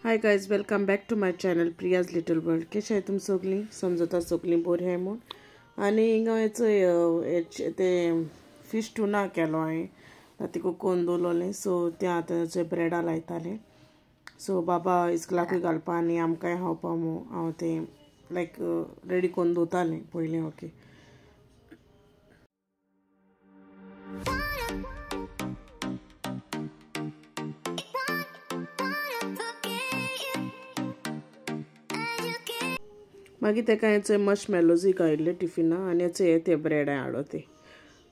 High guys welcome back to my channel Priya's little world. कशें आहे तुम सगलीं? समजता सगलीं बरी हाय म्हूण. आनी हिंगा हेचो ते फिश टुना केलो हांवें तिका कोण दवरलोलें. सो तें आतां ब्रेडा लायतालें. सो बाबा इस्कलाकूय घालपा आनी आमकांय खावपा म्हूण हांव तें लायक रेडी करून दवरतालें पयलीं. ओके मागीर तेका हेचो मशमेलोजूय घायल्ले टिफिना आनी हेचो ते ब्रेड हाडो ते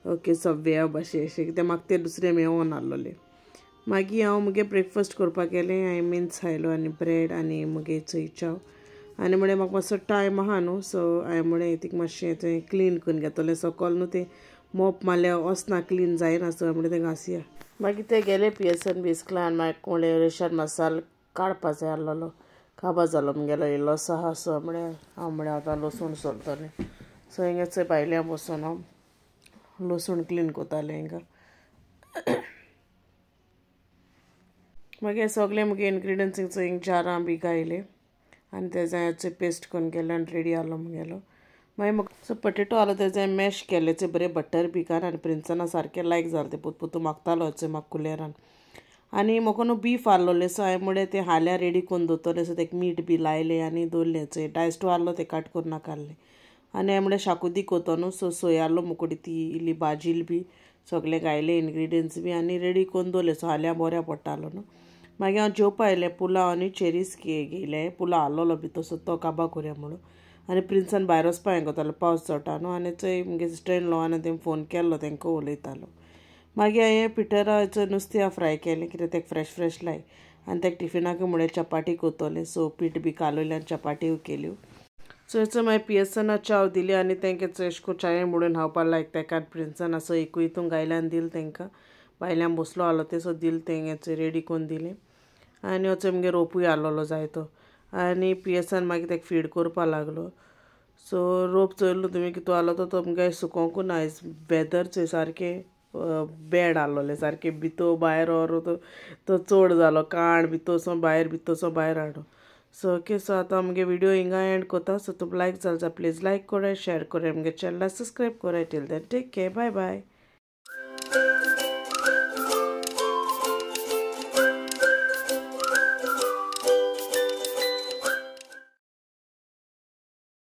ओके सव्या भाशे अशें कित्याक म्हाका ते दुसरे मेळोन आहलोले. मागीर हांव मुगे ब्रेकफास्ट करपाक गेलें. हांवें मिन्स खायलो आनी ब्रेड आनी मुगे चोय चाव आनी म्हळ्यार म्हाका मातसो टायम आहा न्हू. सो हांवें म्हळें तीक मातशें तें क्लीन करून घेतलें. सकयल न्हू तें मॉप मारल्यार वचना क्लीन जायना. सो म्हळ्यार तें घासया. मागीर ते गेले पियसन बी इस्कलान. मागीर म्हळ्यार रेशन मसालो काडपा जाय आहलोलो. खाबा जालो म्हगेलो इल्लोसो आहा. सो म्हळ्यार हांव म्हळ्यार आतां लसूण सोलतलें. सो हिंगा चोय भायल्या बसून हांव लसूण क्लीन कोतालें हिंगा. मागीर सगळे मुगे इनग्रिडियंट्स हिंगा जारां बी घायले आनी तेजे पेस्ट करून गेले आनी रेडी आहलो मुगेलो. मागीर म्हाका पोटेटो आहलो तेजे मॅश केले बरें बटर बी घाल आनी प्रिंसना सारकें लायक जालें तें पुतू मागतालो म्हाका कुलेरान. आनी म्हाका न्हू बीफ आहलोलें. सो हांवें म्हळ्यार तें हाल्यार रेडी करून दवरतलें. सो तेका मीठ बी लायलें आनी दवरलें. चोय डायस्टो आहलो तें काट करून नाकाहलें आनी हांवें म्हळ्यार शाकुती कोतो न्हू. सो सोय आहलो मुकोडी ती इल्ली भाजील बी सगळें घायलें इनग्रिडियंट्स बी आनी रेडी करून दवरलें. सो हाल्या बऱ्या पडटालो न्हू. मागीर हांव जेवपा येयलें. पुलाव आनी चेरीस घेयलें. पुलाव आहलोलो भितर. सो तो काबार कोरया म्हणून आनी प्रिंसान भायर वचपा हें कोतालो पावस चोडटा न्हू. आनी चोय मुगे सिस्टर इन लॉ आनी तें फोन केल्लो तेंका उलयतालो. मागीर हांवें पिटरा नुस्तें फ्राय केलें कित्याक तेका फ्रेश लाय आनी तेका टिफिनाक म्हळ्यार चपाती कोतोलें. सो पीठ बी कालोयलें आनी चपात्यो केल्यो. सो हेचो मागीर पियसना चाव दिली आनी तेंका एशें कोन्न चाये म्हणून खावपा लायक तेका आनी प्रिंसान असो एकू हितून घायलें आनी दिलें तेंकां. भायल्यान बसलो आहलो ते. सो दिलें तेंगे रेडी करून दिलें आनी हो मुगे रोपूय आहलोलो जायतो आनी पियसान मागीर तेका फीड कोरपा लागलो. सो रोप चोयलो तुमी कितू आहलो तो मुगे सुकोंकू ना. आयज वेदर चोय सारकें बॅड आहलोलें सारकें भितो भायर व्हरो तो चड जालो काण भितोसो भायर हाडूं. So okay. सो आतां मुगे व्हिडिओ हिंगा एंड कोता. सो तुम लायक जाल जा प्लीज लायक कोराय शेअर कोराय मुगे चॅनला सब्सक्रायब कोराय. Till then take care. Bye bye.